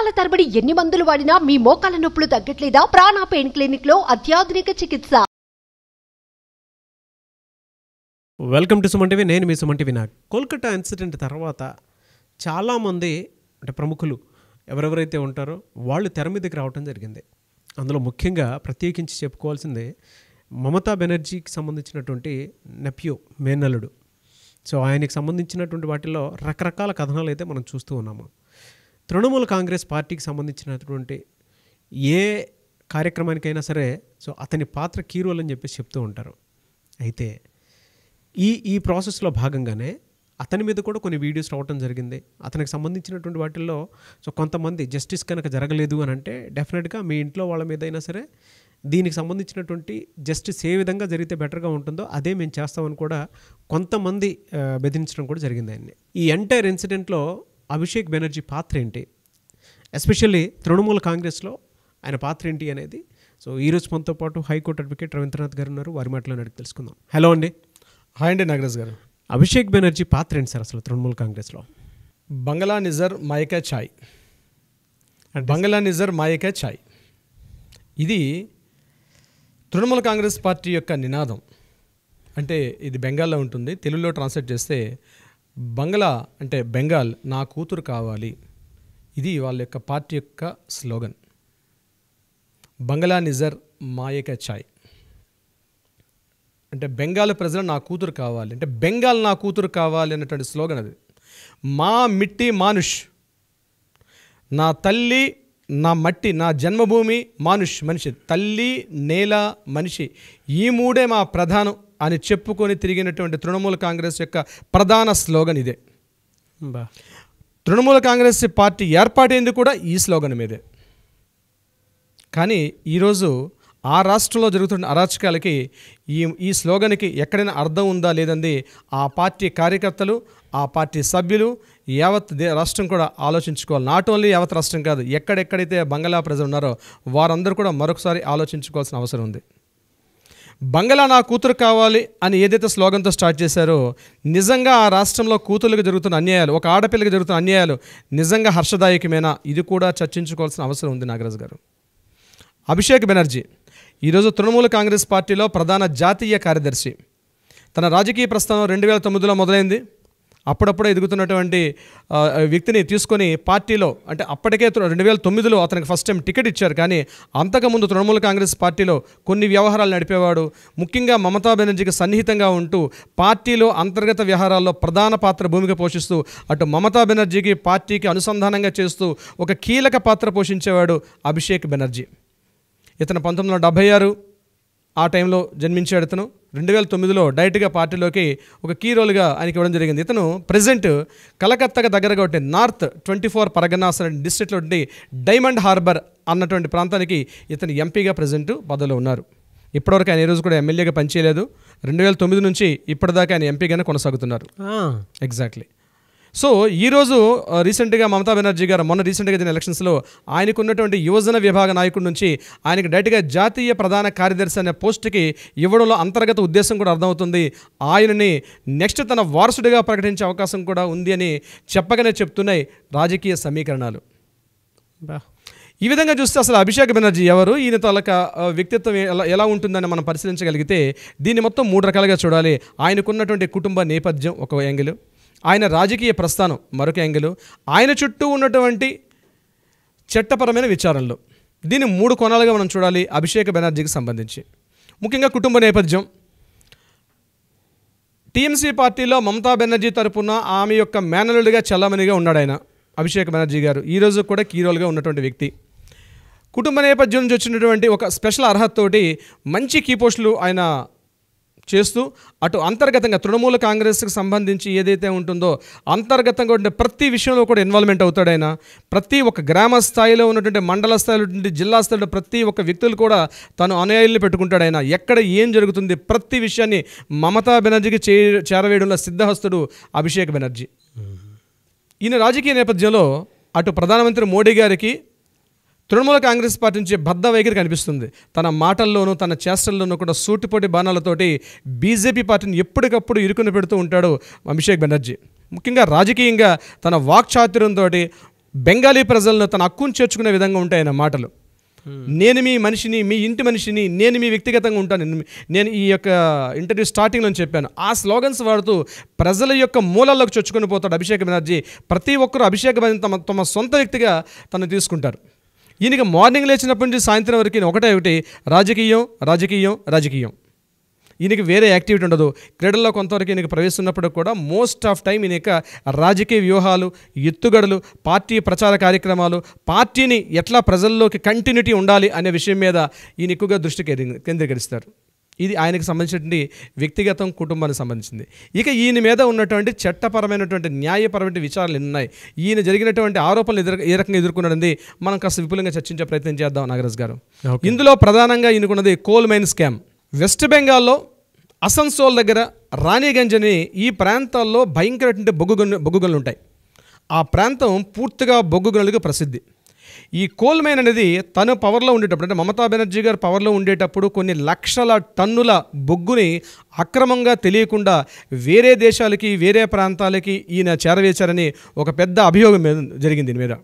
సంవత్సరాల తరబడి ఎన్ని మందులు వాడినా మీ మోకాల నొప్పులు తగ్గట్లేదా? ప్రాణ పెయిన్ క్లినిక్ లో అత్యాధునిక చికిత్స. Welcome to Suman TV. నేను మీ సుమన్ టీవీ. కోల్కతా ఇన్సిడెంట్ తర్వాత చాలామంది అంటే ప్రముఖులు ఎవరెవరైతే ఉంటారో వాళ్ళు తెర మీదకి రావడం జరిగింది. అందులో ముఖ్యంగా ప్రత్యేకించి చెప్పుకోవాల్సిందే మమతా బెనర్జీకి సంబంధించినటువంటి నెప్యూ మేనల్లుడు. సో ఆయనకి సంబంధించినటువంటి వాటిల్లో రకరకాల కథనాలు అయితే మనం చూస్తూ ఉన్నాము. తృణమూల్ కాంగ్రెస్ పార్టీకి సంబంధించినటువంటి ఏ కార్యక్రమానికైనా సరే సో అతని పాత్ర కీ రోల్ అని చెప్పేసి చెప్తూ ఉంటారు. అయితే ఈ ప్రాసెస్లో భాగంగానే అతని మీద కూడా కొన్ని వీడియోస్ రావడం జరిగింది. అతనికి సంబంధించినటువంటి వాటిల్లో సో కొంతమంది జస్టిస్ కనుక జరగలేదు అని అంటే డెఫినెట్గా మీ ఇంట్లో వాళ్ళ మీద అయినా సరే దీనికి సంబంధించినటువంటి జస్టిస్ ఏ విధంగా జరిగితే బెటర్గా ఉంటుందో అదే మేము చేస్తామని కూడా కొంతమంది బెదిరించడం కూడా జరిగింది ఆయన్ని. ఈ ఎంటైర్ ఇన్సిడెంట్లో అభిషేక్ బెనర్జీ పాత్ర ఏంటి, ఎస్పెషల్లీ తృణమూల్ కాంగ్రెస్లో ఆయన పాత్ర ఏంటి అనేది సో ఈరోజు మనతో పాటు హైకోర్టు అడ్వకేట్ రవీంద్రనాథ్ గారు ఉన్నారు. వారి మాటలను అడిగి తెలుసుకుందాం. హలో అండి. హాయ్ అండి నాగరాజ్ గారు. అభిషేక్ బెనర్జీ పాత్ర ఏంటి సార్ అసలు తృణమూల్ కాంగ్రెస్లో? బంగ్లా నిజర్ మాయకా ఛాయ్, బంగ్లా నిజర్ మాయకా ఛాయ్ ఇది తృణమూల్ కాంగ్రెస్ పార్టీ యొక్క నినాదం. అంటే ఇది బెంగాల్లో ఉంటుంది. తెలుగులో ట్రాన్స్లేట్ చేస్తే బంగ్లా అంటే బెంగాల్ నా కూతురు కావాలి, ఇది వాళ్ళ యొక్క పార్టీ యొక్క స్లోగన్. బంగ్లా నిజర్ మాయకా ఛాయ్ అంటే బెంగాల్ ప్రజలు నా కూతురు కావాలి, అంటే బెంగాల్ నా కూతురు కావాలి అన్నటువంటి స్లోగన్ అది. మా మిట్టి మానుష్, నా తల్లి నా మట్టి, నా జన్మభూమి మానుష్ మనిషి, తల్లి నేల మనిషి, ఈ మూడే మా ప్రధానం అని చెప్పుకొని తిరిగినటువంటి తృణమూల్ కాంగ్రెస్ యొక్క ప్రధాన స్లోగన్ ఇదే. తృణమూల్ కాంగ్రెస్ పార్టీ ఏర్పాటైంది కూడా ఈ స్లోగన్ మీదే. కానీ ఈరోజు ఆ రాష్ట్రంలో జరుగుతున్న అరాచకాలకి ఈ స్లోగన్కి ఎక్కడైనా అర్థం ఉందా లేదంది ఆ పార్టీ కార్యకర్తలు, ఆ పార్టీ సభ్యులు, యావత్ రాష్ట్రం కూడా ఆలోచించుకోవాలి. నాట్ ఓన్లీ యావత్ రాష్ట్రం కాదు, ఎక్కడెక్కడైతే బంగ్లా ప్రజలు ఉన్నారో వారందరూ కూడా మరొకసారి ఆలోచించుకోవాల్సిన అవసరం ఉంది. బంగ్లా నా కూతురు కావాలి అని ఏదైతే స్లోగన్తో స్టార్ట్ చేశారో నిజంగా ఆ రాష్ట్రంలో కూతుర్లకు జరుగుతున్న అన్యాయాలు, ఒక ఆడపిల్లకి జరుగుతున్న అన్యాయాలు నిజంగా హర్షదాయకమేనా, ఇది కూడా చర్చించుకోవాల్సిన అవసరం ఉంది నాగరాజ్ గారు. అభిషేక్ బెనర్జీ ఈరోజు తృణమూల్ కాంగ్రెస్ పార్టీలో ప్రధాన జాతీయ కార్యదర్శి. తన రాజకీయ ప్రస్థానం 2009లో మొదలైంది. అప్పుడప్పుడే ఎదుగుతున్నటువంటి వ్యక్తిని తీసుకొని పార్టీలో, అంటే అప్పటికే 2009లో అతనికి ఫస్ట్ టైం టికెట్ ఇచ్చారు. కానీ అంతకుముందు తృణమూల్ కాంగ్రెస్ పార్టీలో కొన్ని వ్యవహారాలు నడిపేవాడు. ముఖ్యంగా మమతా బెనర్జీకి సన్నిహితంగా ఉంటూ పార్టీలో అంతర్గత వ్యవహారాల్లో ప్రధాన పాత్ర భూమిక పోషిస్తూ అటు మమతా బెనర్జీకి పార్టీకి అనుసంధానంగా చేస్తూ ఒక కీలక పాత్ర పోషించేవాడు అభిషేక్ బెనర్జీ. ఇతను 1976 ఆ టైంలో జన్మించాడు. ఇతను 2009లో డైరెక్ట్గా పార్టీలోకి ఒక కీ రోల్గా ఆయనకి ఇవ్వడం జరిగింది. ఇతను ప్రజెంట్ కలకత్తాకు దగ్గరగా ఉంటే నార్త్ 24 పరగనాస్ డిస్ట్రిక్ట్లో ఉండి డైమండ్ హార్బర్ అన్నటువంటి ప్రాంతానికి ఇతను ఎంపీగా ప్రజెంట్ పదవిలో ఉన్నారు. ఇప్పటివరకు ఆయన ఈ రోజు కూడా ఎమ్మెల్యేగా పనిచేయలేదు. 2009 నుంచి ఇప్పటిదాకా ఆయన ఎంపీగానే కొనసాగుతున్నారు. ఎగ్జాక్ట్లీ. సో ఈరోజు రీసెంట్గా మమతా బెనర్జీ గారు మొన్న రీసెంట్గా జరిగిన ఎలక్షన్స్లో ఆయనకు ఉన్నటువంటి యువజన విభాగ నాయకుడి నుంచి ఆయనకు డైరెక్ట్గా జాతీయ ప్రధాన కార్యదర్శి అనే పోస్టుకి ఇవ్వడంలో అంతర్గత ఉద్దేశం కూడా అర్థమవుతుంది. ఆయనని నెక్స్ట్ తన వారసుడిగా ప్రకటించే అవకాశం కూడా ఉంది అని చెప్పగానే చెప్తున్నాయి రాజకీయ సమీకరణాలు. ఈ విధంగా చూస్తే అసలు అభిషేక్ బెనర్జీ ఎవరు, ఈయన తాలూకా వ్యక్తిత్వం ఎలా ఉంటుందని మనం పరిశీలించగలిగితే దీన్ని మొత్తం 3 రకాలుగా చూడాలి. ఆయనకున్నటువంటి కుటుంబ నేపథ్యం ఒక యాంగిల్, ఆయన రాజకీయ ప్రస్థానం మరొక యాంగిల్, ఆయన చుట్టూ ఉన్నటువంటి చట్టపరమైన విచారణలు. దీన్ని 3 కోణాలుగా మనం చూడాలి అభిషేక్ బెనర్జీకి సంబంధించి. ముఖ్యంగా కుటుంబ నేపథ్యం. టీఎంసీ పార్టీలో మమతా బెనర్జీ తరపున ఆమె యొక్క మేనల్లుడిగా చల్లమనిగా ఉన్నాడు ఆయన అభిషేక్ బెనర్జీ గారు. ఈరోజు కూడా కీ రోల్గా ఉన్నటువంటి వ్యక్తి. కుటుంబ నేపథ్యం నుంచి వచ్చినటువంటి ఒక స్పెషల్ అర్హతతోటి మంచి కీ పోస్టులు ఆయన చేస్తూ అటు అంతర్గతంగా తృణమూల కాంగ్రెస్కి సంబంధించి ఏదైతే ఉంటుందో అంతర్గతంగా ఉండే ప్రతి విషయంలో కూడా ఇన్వాల్వ్మెంట్ అవుతాడు ఆయన. ప్రతి ఒక్క గ్రామ స్థాయిలో ఉన్నటువంటి మండల స్థాయిలో ఉన్నటువంటి జిల్లా స్థాయిలో ప్రతి ఒక్క వ్యక్తులు కూడా తను అనుయాయుల్ని పెట్టుకుంటాడు ఆయన. ఎక్కడ ఏం జరుగుతుంది ప్రతి విషయాన్ని మమతా బెనర్జీకి చేరవేయడంలో సిద్ధహస్తుడు అభిషేక్ బెనర్జీ. ఈయన రాజకీయ నేపథ్యంలో అటు ప్రధానమంత్రి మోడీ గారికి తృణమూల కాంగ్రెస్ పార్టీ నుంచి బద్ధ వైఖరి కనిపిస్తుంది. తన మాటల్లోనూ తన చేష్టల్లోనూ కూడా సూటిపోటి బాణాలతోటి బీజేపీ పార్టీని ఎప్పటికప్పుడు ఇరుకుని పెడుతూ ఉంటాడు అభిషేక్ బెనర్జీ. ముఖ్యంగా రాజకీయంగా తన వాక్చాతుర్యంతో బెంగాలీ ప్రజలను తన హక్కును చేర్చుకునే విధంగా ఉంటాయి ఆయన మాటలు. నేను మీ మనిషిని, మీ ఇంటి మనిషిని, నేను మీ వ్యక్తిగతంగా ఉంటాను. నేను ఈ యొక్క ఇంటర్వ్యూ స్టార్టింగ్లో చెప్పాను. ఆ స్లోగన్స్ వాడుతూ ప్రజల యొక్క మూలాల్లోకి చొచ్చుకొని పోతాడు అభిషేక్ బెనర్జీ. ప్రతి ఒక్కరూ అభిషేక్ బెనర్జీ తమ సొంత వ్యక్తిగా తను తీసుకుంటారు. ఈయనకి మార్నింగ్ లేచినప్పటి నుంచి సాయంత్రం వరకు ఒకటి రాజకీయం రాజకీయం రాజకీయం. ఈయనకి వేరే యాక్టివిటీ ఉండదు. క్రీడల్లో కొంతవరకు ఈయనకి ప్రవేశిస్తున్నప్పుడు కూడా మోస్ట్ ఆఫ్ టైం ఈయన యొక్క రాజకీయ వ్యూహాలు, ఎత్తుగడలు, పార్టీ ప్రచార కార్యక్రమాలు, పార్టీని ఎట్లా ప్రజల్లోకి కంటిన్యూటీ ఉండాలి అనే విషయం మీద ఈయన ఎక్కువగా దృష్టి కేంద్రీకరిస్తారు. ఇది ఆయనకు సంబంధించినటువంటి వ్యక్తిగతం, కుటుంబానికి సంబంధించింది. ఇక ఈయన మీద ఉన్నటువంటి చట్టపరమైనటువంటి న్యాయపరమైన విచారణలు ఉన్నాయి. ఈయన జరిగినటువంటి ఆరోపణలు ఏ రకంగా ఎదుర్కొన్నది మనం కాస్త విపులంగా చర్చించే ప్రయత్నం చేద్దాం నాగరాజ్ గారు. ఇందులో ప్రధానంగా ఈయనకున్నది కోల్ మైన్ స్కామ్. వెస్ట్ బెంగాల్లో అసన్సోల్ దగ్గర రాణిగంజ్ అని ఈ ప్రాంతాల్లో భయంకరటువంటి బొగ్గు గనులు ఉంటాయి. ఆ ప్రాంతం పూర్తిగా బొగ్గు గనులకు ప్రసిద్ధి. ఈ కోల్ మైన్ అనేది తను పవర్లో ఉండేటప్పుడు, అంటే మమతా బెనర్జీ గారు పవర్లో ఉండేటప్పుడు కొన్ని లక్షల టన్నుల బొగ్గుని అక్రమంగా తెలియకుండా వేరే దేశాలకి, వేరే ప్రాంతాలకి ఈయన చేరవేశారని ఒక పెద్ద అభియోగం జరిగింది దీని మీద.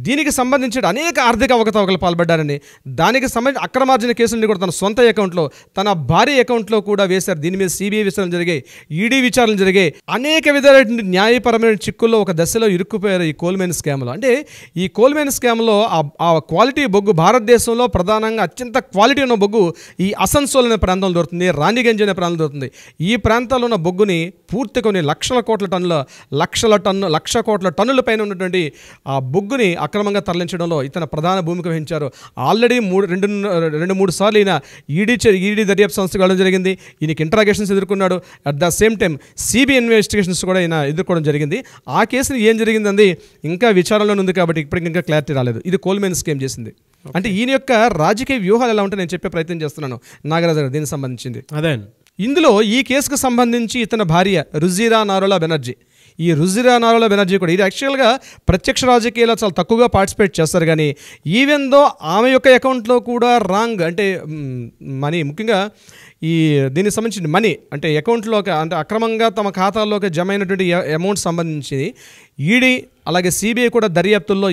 దీనికి సంబంధించి అనేక ఆర్థిక అవకతవకలు పాల్పడ్డారని, దానికి సంబంధించి అక్రమార్జన కేసులని కూడా తన సొంత అకౌంట్లో, తన భార్య అకౌంట్లో కూడా వేశారు. దీని మీద సిబిఐ విచారణలు జరిగాయి, ఈడీ విచారణలు జరిగాయి. అనేక విధాలైన న్యాయపరమైన చిక్కుల్లో ఒక దశలో ఇరుక్కుపోయారు ఈ కోల్ మైన్ స్కామ్లో. అంటే ఈ కోల్ మైన్ స్కామ్లో ఆ క్వాలిటీ బొగ్గు, భారతదేశంలో ప్రధానంగా అత్యంత క్వాలిటీ ఉన్న బొగ్గు ఈ అసన్సోల్ అనే ప్రాంతంలో దొరుకుతుంది, రాణిగంజ్ అనే ప్రాంతంలో దొరుకుతుంది. ఈ ప్రాంతాల్లో ఉన్న బొగ్గుని పూర్తి కొన్ని లక్ష కోట్ల టన్నుల పైన ఉన్నటువంటి ఆ బొగ్గుని అక్రమంగా తరలించడంలో ఇతను ప్రధాన భూమిక వహించారు. ఆల్రెడీ 2-3 సార్లు ఈయన ఈడీ దర్యాప్తు సంస్థకు వెళ్ళడం జరిగింది. ఈయనకి ఇంటరాగేషన్స్ ఎదుర్కొన్నాడు. At the same time CBI investigations కూడా ఈయన ఎదుర్కోవడం జరిగింది. ఆ కేసుని ఏం జరిగిందంది ఇంకా విచారణలో ఉంది కాబట్టి ఇప్పటికి ఇంకా క్లారిటీ రాలేదు. ఇది కోల్ మైన్ స్కామ్ చేసింది. అంటే ఈయన యొక్క రాజకీయ వ్యూహాలు ఎలా ఉంటాయి నేను చెప్పే ప్రయత్నం చేస్తున్నాను నాగరాజు గారు దీనికి సంబంధించింది. అదే ఇందులో ఈ కేసుకు సంబంధించి ఇతని భార్య రుజిరా నారోలా బెనర్జీ, ఈ రుజిరా నారోలా బెనర్జీ కూడా ఇది యాక్చువల్గా ప్రత్యక్ష రాజకీయాల్లో చాలా తక్కువగా పార్టిసిపేట్ చేస్తారు. కానీ ఈవెన్ దో ఆమె యొక్క అకౌంట్లో కూడా రాంగ్, అంటే మనీ, ముఖ్యంగా ఈ దీనికి సంబంధించిన మనీ అంటే అకౌంట్లోకి, అంటే అక్రమంగా తమ ఖాతాల్లోకి జమ అయినటువంటి అమౌంట్ సంబంధించి ఈడీ అలాగే సిబిఐ కూడా దర్యాప్తుల్లో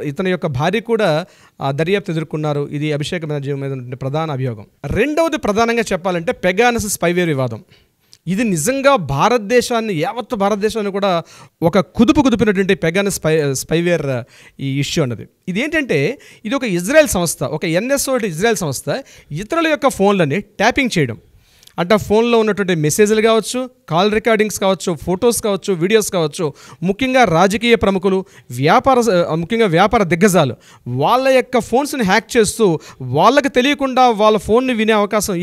ఇతని యొక్క భార్య కూడా దర్యాప్తు ఎదుర్కొన్నారు. ఇది అభిషేక్ బెనర్జీ మీద ప్రధాన అభియోగం. రెండవది ప్రధానంగా చెప్పాలంటే పెగానస్ స్పైవేర్ వివాదం. ఇది నిజంగా యావత్ భారతదేశాన్ని కూడా ఒక కుదిపినటువంటి పెగానస్ స్పైవేర్ ఈ ఇష్యూ అన్నది. ఇది ఏంటంటే ఇది ఒక ఇజ్రాయెల్ సంస్థ, ఒక NSO ఇజ్రాయెల్ సంస్థ ఇతరుల యొక్క ఫోన్లని ట్యాపింగ్ చేయడం. అంటే ఫోన్లో ఉన్నటువంటి మెసేజ్లు కావచ్చు, కాల్ రికార్డింగ్స్ కావచ్చు, ఫొటోస్ కావచ్చు, వీడియోస్ కావచ్చు, ముఖ్యంగా రాజకీయ ప్రముఖులు, ముఖ్యంగా వ్యాపార దిగ్గజాలు వాళ్ళ యొక్క ఫోన్స్ని హ్యాక్ చేస్తూ వాళ్ళకి తెలియకుండా వాళ్ళ ఫోన్ని వినే అవకాశం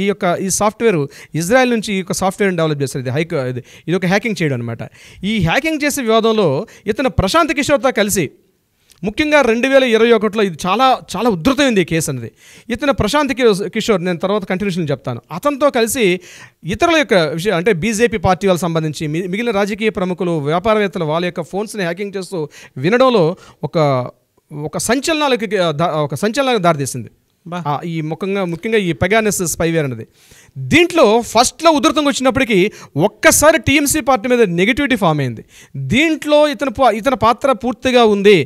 ఈ సాఫ్ట్వేర్ ఇజ్రాయెల్ నుంచి ఈ యొక్క సాఫ్ట్వేర్ని డెవలప్ చేస్తారు. ఇది ఒక హ్యాకింగ్ చేయడం అనమాట. ఈ హ్యాకింగ్ చేసే వివాదంలో ఇతను ప్రశాంత్ కిషోర్తో కలిసి, ముఖ్యంగా 2021లో ఇది చాలా చాలా ఉధృతమైంది ఈ కేసు అనేది. ఇతను ప్రశాంత్ కిషోర్, నేను తర్వాత కంటిన్యూషన్ చెప్తాను, అతనితో కలిసి ఇతరుల యొక్క విషయం అంటే బీజేపీ పార్టీ వాళ్ళకి సంబంధించి మిగిలిన రాజకీయ ప్రముఖులు, వ్యాపారవేత్తలు వాళ్ళ యొక్క ఫోన్స్ని హ్యాకింగ్ చేస్తూ వినడంలో ఒక సంచలనాలకు దారితీసింది ఈ ముఖ్యంగా ఈ పెగానస్ స్పైవేర్ అనేది. దీంట్లో ఫస్ట్లో ఉధృతంగా వచ్చినప్పటికీ ఒక్కసారి టీఎంసీ పార్టీ మీద నెగిటివిటీ ఫామ్ అయింది. దీంట్లో ఇతని పాత్ర పూర్తిగా ఉంది,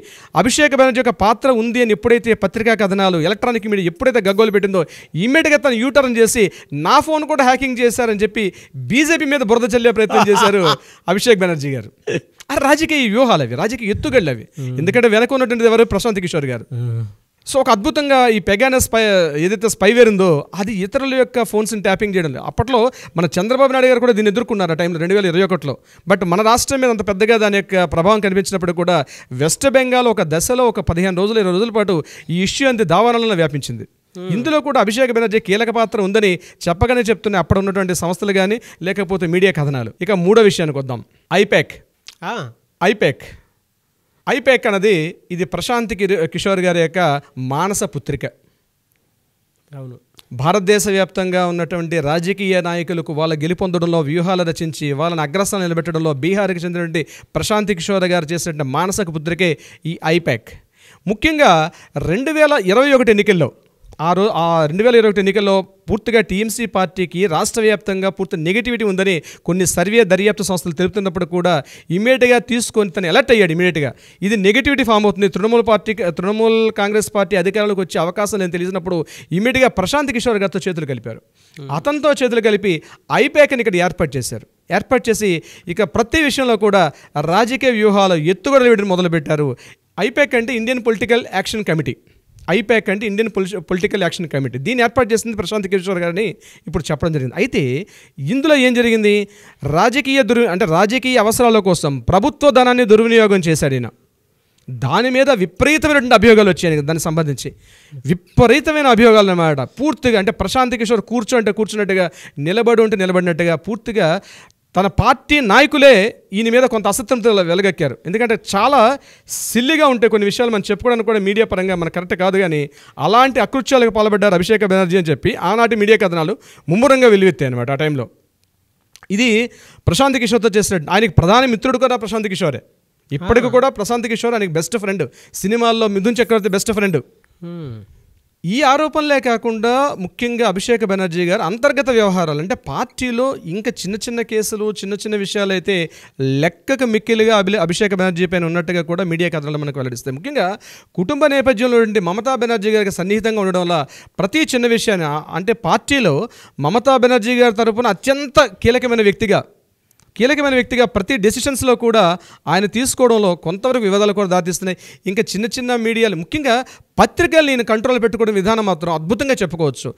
అభిషేక్ బెనర్జీ యొక్క పాత్ర ఉంది అని ఎప్పుడైతే పత్రికా కథనాలు, ఎలక్ట్రానిక్ మీడియా ఎప్పుడైతే గగ్గోలు పెట్టిందో ఇమ్మీడియట్గా తను యూటర్న్ చేసి నా ఫోన్ కూడా హ్యాకింగ్ చేశారని చెప్పి బీజేపీ మీద బురద చల్లే ప్రయత్నం చేశారు అభిషేక్ బెనర్జీ గారు. రాజకీయ వ్యూహాలు అవి, రాజకీయ ఎత్తుగళ్ళు అవి. ఎందుకంటే వెనక ఉన్నటువంటి ఎవరు ప్రశాంత్ కిషోర్ గారు. సో ఒక అద్భుతంగా ఈ పెగానస్ ఏదైతే స్పైవేర్ ఉందో అది ఇతరుల యొక్క ఫోన్స్ని ట్యాపింగ్ చేయడం. అప్పట్లో మన చంద్రబాబు నాయుడు గారు కూడా దీన్ని ఎదుర్కొన్నారు ఆ టైంలో 2021లో. బట్ మన రాష్ట్రం మీద అంత పెద్దగా దాని యొక్క ప్రభావం కనిపించినప్పుడు కూడా వెస్ట్ బెంగాల్ ఒక దశలో ఒక 15 రోజులు 20 రోజుల పాటు ఈ ఇష్యూ అంతే దావానంలో వ్యాపించింది. ఇందులో కూడా అభిషేక్ బెనర్జీ కీలక పాత్ర ఉందని చెప్పగానే చెప్తున్నాయి అప్పుడు ఉన్నటువంటి సంస్థలు కానీ లేకపోతే మీడియా కథనాలు. ఇక మూడో విషయానికి వద్దాం. ఐపాక్ అన్నది ఇది ప్రశాంత్ కిషోర్ గారి యొక్క మానస పుత్రిక. అవును, భారతదేశ వ్యాప్తంగా ఉన్నటువంటి రాజకీయ నాయకులకు వాళ్ళ గెలుపొందడంలో వ్యూహాలు రచించి వాళ్ళని అగ్రస్థానం నిలబెట్టడంలో బీహార్కి చెందినటువంటి ప్రశాంత్ కిషోర్ గారు చేసినటువంటి మానస పుత్రికే ఈ ఐపాక్. ముఖ్యంగా 2021 ఎన్నికల్లో ఆ 2021 ఎన్నికల్లో పూర్తిగా టీఎంసీ పార్టీకి రాష్ట్ర వ్యాప్తంగా పూర్తి నెగిటివిటీ ఉందని కొన్ని సర్వే దర్యాప్తు సంస్థలు తెలుపుతున్నప్పుడు కూడా ఇమీడియట్గా తీసుకొని తను అలర్ట్ అయ్యాడు. ఇమీడియట్గా ఇది నెగిటివిటీ ఫామ్ అవుతుంది, తృణమూల్ కాంగ్రెస్ పార్టీ అధికారంలోకి వచ్చే అవకాశం లేని తెలిసినప్పుడు ఇమీడియట్గా ప్రశాంత్ కిషోర్ గారితో చేతులు కలిపారు. అతనితో చేతులు కలిపి ఐపాక్ని ఇక్కడ ఏర్పాటు చేసి ఇక ప్రతి విషయంలో కూడా రాజకీయ వ్యూహాలు ఎత్తుగడలు వేయడం మొదలుపెట్టారు. ఐపాక్ అంటే Indian political action committee. Political action committee దీన్ని ఏర్పాటు చేసింది ప్రశాంత్ కిషోర్ గారిని ఇప్పుడు చెప్పడం జరిగింది. అయితే ఇందులో ఏం జరిగింది, రాజకీయ అవసరాల కోసం ప్రభుత్వ ధనాన్ని దుర్వినియోగం చేశాడు ఈయన. దాని మీద విపరీతమైనటువంటి అభియోగాలు వచ్చాయి. దానికి సంబంధించి విపరీతమైన అభియోగాలు అన్నమాట. పూర్తిగా అంటే ప్రశాంత్ కిషోర్ కూర్చున్నట్టుగా నిలబడినట్టుగా పూర్తిగా తన పార్టీ నాయకులే ఈయన మీద కొంత అసత్యంతో వెలగక్కారు. ఎందుకంటే చాలా సిల్లిగా ఉంటాయి కొన్ని విషయాలు మనం చెప్పుకోవడానికి కూడా మీడియా పరంగా మనకు కరెక్ట్ కాదు, కానీ అలాంటి అకృత్యాలకు పాల్పడ్డారు అభిషేక్ బెనర్జీ అని చెప్పి ఆనాటి మీడియా కథనాలు ముమ్మరంగా వెలువెత్తాయి అనమాట ఆ టైంలో. ఇది ప్రశాంత్ కిషోర్తో చేసినట్టు. ఆయనకి ప్రధాన మిత్రుడు కూడా ప్రశాంత్ కిషోరే. ఇప్పటికి కూడా ప్రశాంత్ కిషోర్ ఆయనకి బెస్ట్ ఫ్రెండ్. సినిమాల్లో మిథున్ చక్రవర్తి బెస్ట్ ఫ్రెండ్. ఈ ఆరోపణలే కాకుండా ముఖ్యంగా అభిషేక్ బెనర్జీ గారు అంతర్గత వ్యవహారాలు అంటే పార్టీలో ఇంకా చిన్న కేసులు చిన్న విషయాలు అయితే లెక్కకు మిక్కిలిగా అభిషేక్ బెనర్జీ పైన ఉన్నట్టుగా కూడా మీడియా కథనాలు మనకు వెల్లడిస్తాయి. ముఖ్యంగా కుటుంబ నేపథ్యంలో నుండి మమతా బెనర్జీ గారికి సన్నిహితంగా ఉండడం వల్ల ప్రతి చిన్న విషయాన్ని అంటే పార్టీలో మమతా బెనర్జీ గారి తరపున అత్యంత కీలకమైన వ్యక్తిగా ప్రతి డెసిషన్స్లో కూడా ఆయన తీసుకోవడంలో కొంతవరకు వివాదాలు కూడా దారితీస్తున్నాయి. ఇంకా చిన్న మీడియాలు ముఖ్యంగా పత్రికలు ఈయన కంట్రోల్ పెట్టుకోవడం విధానం మాత్రం అద్భుతంగా చెప్పుకోవచ్చు.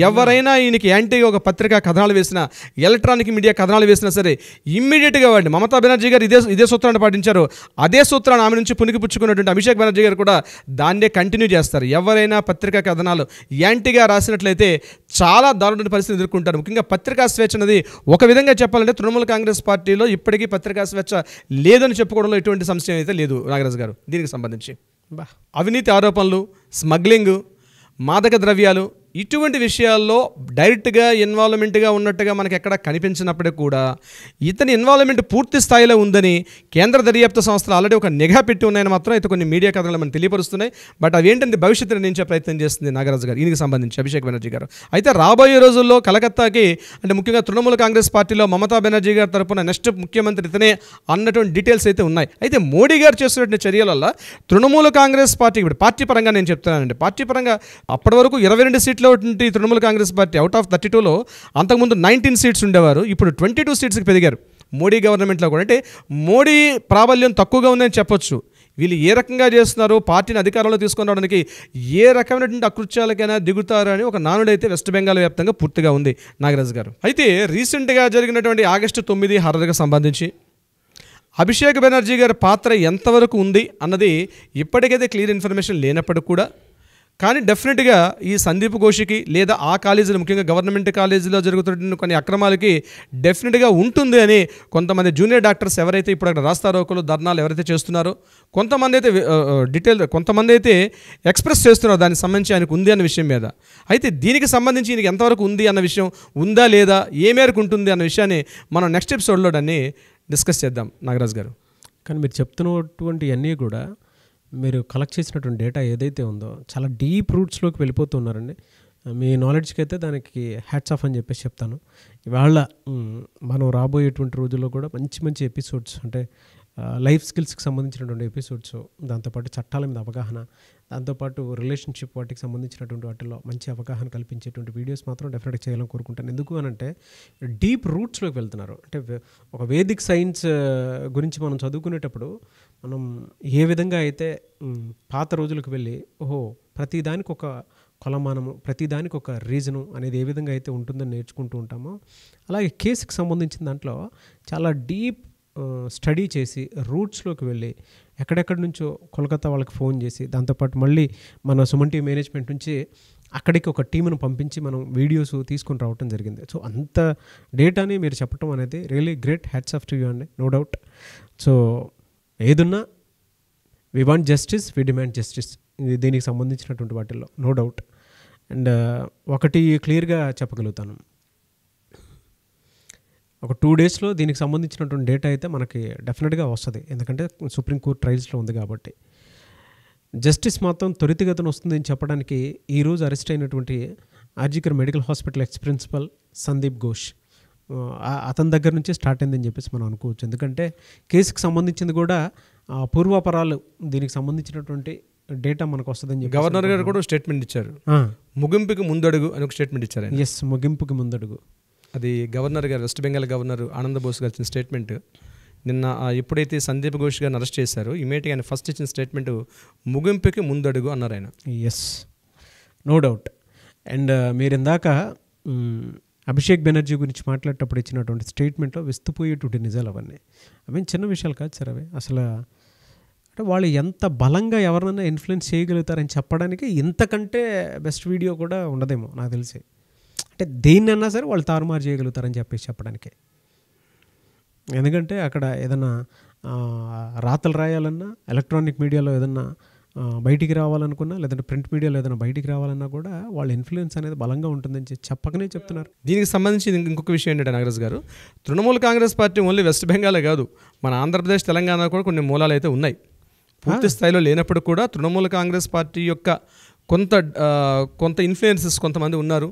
ఎవరైనా ఈయనకి యాంటీగా ఒక పత్రికా కథనాలు వేసినా, ఎలక్ట్రానిక్ మీడియా కథనాలు వేసినా సరే ఇమ్మీడియట్గా వాడిని మమతా బెనర్జీ గారు ఇదే సూత్రాన్ని పాటించారు. అదే సూత్రాన్ని ఆమె నుంచి పుచ్చుకున్నటువంటి అభిషేక్ బెనర్జీ గారు కూడా దాన్నే కంటిన్యూ చేస్తారు. ఎవరైనా పత్రికా కథనాలు యాంటీగా రాసినట్లయితే చాలా దారుణ పరిస్థితిని ఎదుర్కొంటారు. ముఖ్యంగా పత్రికా స్వేచ్ఛ అనేది ఒక విధంగా చెప్పాలంటే తృణమూల్ కాంగ్రెస్ పార్టీలో ఇప్పటికీ పత్రికా స్వేచ్ఛ లేదని చెప్పుకోవడంలో ఎటువంటి సంశయం అయితే లేదు నాగరాజు గారు. దీనికి సంబంధించి అవినీతి ఆరోపణలు, స్మగ్లింగ్, మాదక ద్రవ్యాలు ఇటువంటి విషయాల్లో డైరెక్ట్గా ఇన్వాల్వ్మెంట్గా ఉన్నట్టుగా మనకి ఎక్కడ కనిపించినప్పటికీ కూడా ఇతని ఇన్వాల్వ్మెంట్ పూర్తి స్థాయిలో ఉందని కేంద్ర దర్యాప్తు సంస్థలు ఆల్రెడీ ఒక నిఘా పెట్టి ఉన్నాయని మాత్రం అయితే కొన్ని మీడియా కథనాలు మనం తెలియపరుస్తున్నాయి. బట్ అవేంటంటే భవిష్యత్తు నిర్ణయించే ప్రయత్నం చేస్తుంది నాగరాజు గారు దీనికి సంబంధించి అభిషేక్ బెనర్జీ గారు. అయితే రాబోయే రోజుల్లో కలకత్తాకి అంటే ముఖ్యంగా తృణమూల్ కాంగ్రెస్ పార్టీలో మమతా బెనర్జీ గారి తరపున నెక్స్ట్ ముఖ్యమంత్రి ఇతనే అన్నటువంటి డీటెయిల్స్ అయితే ఉన్నాయి. అయితే మోడీ గారు చేస్తున్న చర్యల వల్ల తృణమూల్ కాంగ్రెస్ పార్టీ ఇప్పుడు పార్టీ పరంగా నేను చెప్తున్నానండి, పార్టీ పరంగా అప్పటి వరకు 22 సీట్లు Trinamool Congress party out of 32లో అంతకుముందు 19 సీట్స్ ఉండేవారు. ఇప్పుడు 22 సీట్స్కి పెరిగారు మోడీ గవర్నమెంట్లో కూడా. అంటే మోడీ ప్రాబల్యం తక్కువగా ఉందని చెప్పొచ్చు. వీళ్ళు ఏ రకంగా చేస్తున్నారో పార్టీని అధికారంలో తీసుకొని రావడానికి ఏ రకమైనటువంటి అకృత్యాలకైనా దిగుతారని ఒక నానుడైతే వెస్ట్ బెంగాల్ వ్యాప్తంగా పూర్తిగా ఉంది నాగరాజు గారు. అయితే రీసెంట్గా జరిగినటువంటి ఆగస్టు 9 హర్రర్కి సంబంధించి అభిషేక్ బెనర్జీ గారి పాత్ర ఎంతవరకు ఉంది అన్నది ఇప్పటికైతే క్లియర్ ఇన్ఫర్మేషన్ లేనప్పటికీ కూడా కానీ డెఫినెట్గా ఈ సందీప్ ఘోష్కి లేదా ఆ కాలేజీలో ముఖ్యంగా గవర్నమెంట్ కాలేజీలో జరుగుతున్న కొన్ని అక్రమాలకి డెఫినెట్గా ఉంటుంది అని కొంతమంది జూనియర్ డాక్టర్స్ ఎవరైతే ఇప్పుడు అక్కడ రాస్తారోకోలు ధర్నాలు ఎవరైతే చేస్తున్నారో కొంతమంది అయితే ఎక్స్ప్రెస్ చేస్తున్నారో దానికి సంబంధించి ఆయనకు ఉంది అన్న విషయం మీద. అయితే దీనికి సంబంధించి ఈయనకి ఎంతవరకు ఉంది అన్న విషయం ఉందా లేదా ఏ మేరకు ఉంటుంది అన్న విషయాన్ని మనం నెక్స్ట్ ఎపిసోడ్లో దాన్ని డిస్కస్ చేద్దాం నాగరాజు గారు. కానీ మీరు చెప్తున్నటువంటి అన్నీ కూడా మీరు కలెక్ట్ చేసినటువంటి డేటా ఏదైతే ఉందో చాలా డీప్ రూట్స్లోకి వెళ్ళిపోతున్నారండి. మీ నాలెడ్జ్కి అయితే దానికి హ్యాట్స్ ఆఫ్ అని చెప్పేసి చెప్తాను. ఇవాళ మనం రాబోయేటువంటి రోజుల్లో కూడా మంచి ఎపిసోడ్స్ అంటే లైఫ్ స్కిల్స్కి సంబంధించినటువంటి ఎపిసోడ్స్, దాంతోపాటు చట్టాల మీద అవగాహన, దాంతోపాటు రిలేషన్షిప్ వాటికి సంబంధించినటువంటి వాటిల్లో మంచి అవగాహన కల్పించేటువంటి వీడియోస్ మాత్రం డెఫినెట్గా చేయాలని కోరుకుంటాను. ఎందుకు అనంటే డీప్ రూట్స్లోకి వెళ్తున్నారు. అంటే ఒక వేదిక్ సైన్స్ గురించి మనం చదువుకునేటప్పుడు మనం ఏ విధంగా అయితే పాత రోజులకు వెళ్ళి ప్రతిదానికి ఒక కొలమానము, ప్రతిదానికి ఒక రీజను అనేది ఏ విధంగా అయితే ఉంటుందని నేర్చుకుంటూ ఉంటామో అలాగే కేసుకి సంబంధించిన దాంట్లో చాలా డీప్ స్టడీ చేసి రూట్స్లోకి వెళ్ళి ఎక్కడెక్కడి నుంచో కోల్కతా వాళ్ళకి ఫోన్ చేసి దాంతోపాటు మళ్ళీ మన సుమన్ టీవీ మేనేజ్మెంట్ నుంచి అక్కడికి ఒక టీమును పంపించి మనం వీడియోస్ తీసుకొని రావటం జరిగింది. సో అంత డేటాని మీరు చెప్పడం అనేది really great, hats off to you అండి, నో డౌట్. సో ఏదున్నా we want justice, we demand justice, దీనికి సంబంధించినటువంటి వాటిల్లో నో డౌట్. అండ్ ఒకటి క్లియర్గా చెప్పగలుగుతాను, ఒక 2 డేస్లో దీనికి సంబంధించినటువంటి డేటా అయితే మనకి డెఫినెట్గా వస్తుంది. ఎందుకంటే సుప్రీంకోర్టు ట్రయల్స్లో ఉంది కాబట్టి. జస్టిస్ మాత్రం త్వరితగతిన వస్తుందని చెప్పడానికి ఈరోజు అరెస్ట్ అయినటువంటి RG Kar medical hospital ex principal Sandip Ghosh అతని దగ్గర నుంచే స్టార్ట్ అయిందని చెప్పేసి మనం అనుకోవచ్చు. ఎందుకంటే కేసుకు సంబంధించింది కూడా పూర్వాపరాలు దీనికి సంబంధించినటువంటి డేటా మనకు వస్తుందని చెప్పి గవర్నర్ గారు కూడా స్టేట్మెంట్ ఇచ్చారు, ముగింపుకి ముందడుగు అని ఒక స్టేట్మెంట్ ఇచ్చారు. ఎస్, ముగింపుకి ముందడుగు. అది గవర్నర్ గారు, వెస్ట్ బెంగాల్ గవర్నర్ ఆనంద్ బోస్ గారు ఇచ్చిన స్టేట్మెంట్. నిన్న ఎప్పుడైతే సందీప్ ఘోష్ గారిని అరెస్ట్ చేశారో ఇమీడియట్గా ఆయన ఫస్ట్ ఇచ్చిన స్టేట్మెంట్ ముగింపుకి ముందడుగు అన్నారు ఆయన. Yes, no doubt. అండ్ మీరు ఇందాక అభిషేక్ బెనర్జీ గురించి మాట్లాడేటప్పుడు ఇచ్చినటువంటి స్టేట్మెంట్లో విస్తుపోయేటువంటి నిజాలు అవన్నీ అవి చిన్న విషయాలు కాదు సార్. అవి అసలు అంటే వాళ్ళు ఎంత బలంగా ఎవరినైనా ఇన్ఫ్లుయెన్స్ చేయగలుగుతారని చెప్పడానికి ఇంతకంటే బెస్ట్ వీడియో కూడా ఉండదేమో నాకు తెలిసి. అంటే దేన్నన్నా సరే వాళ్ళు తారుమారు చేయగలుగుతారని చెప్పేసి చెప్పడానికి. ఎందుకంటే అక్కడ ఏదన్నా రాతలు రాయాలన్నా, ఎలక్ట్రానిక్ మీడియాలో ఏదన్నా బయటికి రావాలనుకున్నా, లేదంటే ప్రింట్ మీడియాలో ఏదైనా బయటికి రావాలన్నా కూడా వాళ్ళ ఇన్ఫ్లుయెన్స్ అనేది బలంగా ఉంటుందని చెప్పకనే చెప్తున్నారు. దీనికి సంబంధించి ఇంకొక విషయం ఏంటంటే నాగరాజ్ గారు, Trinamool Congress party only West బెంగాలే కాదు, మన ఆంధ్రప్రదేశ్ తెలంగాణ కూడా కొన్ని మూలాలు అయితే ఉన్నాయి. పూర్తి స్థాయిలో లేనప్పుడు కూడా తృణమూల్ కాంగ్రెస్ పార్టీ యొక్క కొంత ఇన్ఫ్లుయెన్సెస్ కొంతమంది ఉన్నారు.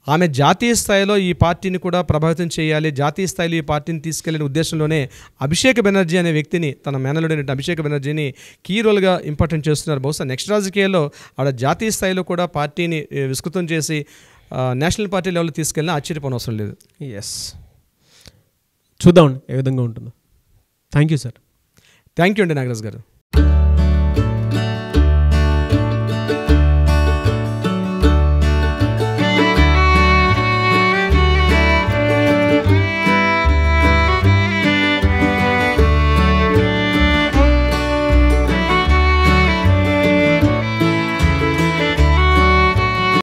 ఆమె జాతీయ స్థాయిలో ఈ పార్టీని కూడా ప్రభావితం చేయాలి, జాతీయ స్థాయిలో ఈ పార్టీని తీసుకెళ్లిన ఉద్దేశంలోనే అభిషేక్ బెనర్జీ అనే వ్యక్తిని, తన మేనలుడైన అభిషేక్ బెనర్జీని కీ రోల్గా ఇంపార్టెంట్ చేస్తున్నారు. బహుశా నెక్స్ట్ రాజకీయాల్లో ఆవిడ జాతీయ స్థాయిలో కూడా పార్టీని విస్తృతం చేసి నేషనల్ పార్టీ లెవెల్లో తీసుకెళ్ళినా ఆశ్చర్యపోనవసరం లేదు. ఎస్, చూద్దాం ఏ విధంగా ఉంటుందో. Thank you sir. Thank you అండి నాగరాజ్ గారు.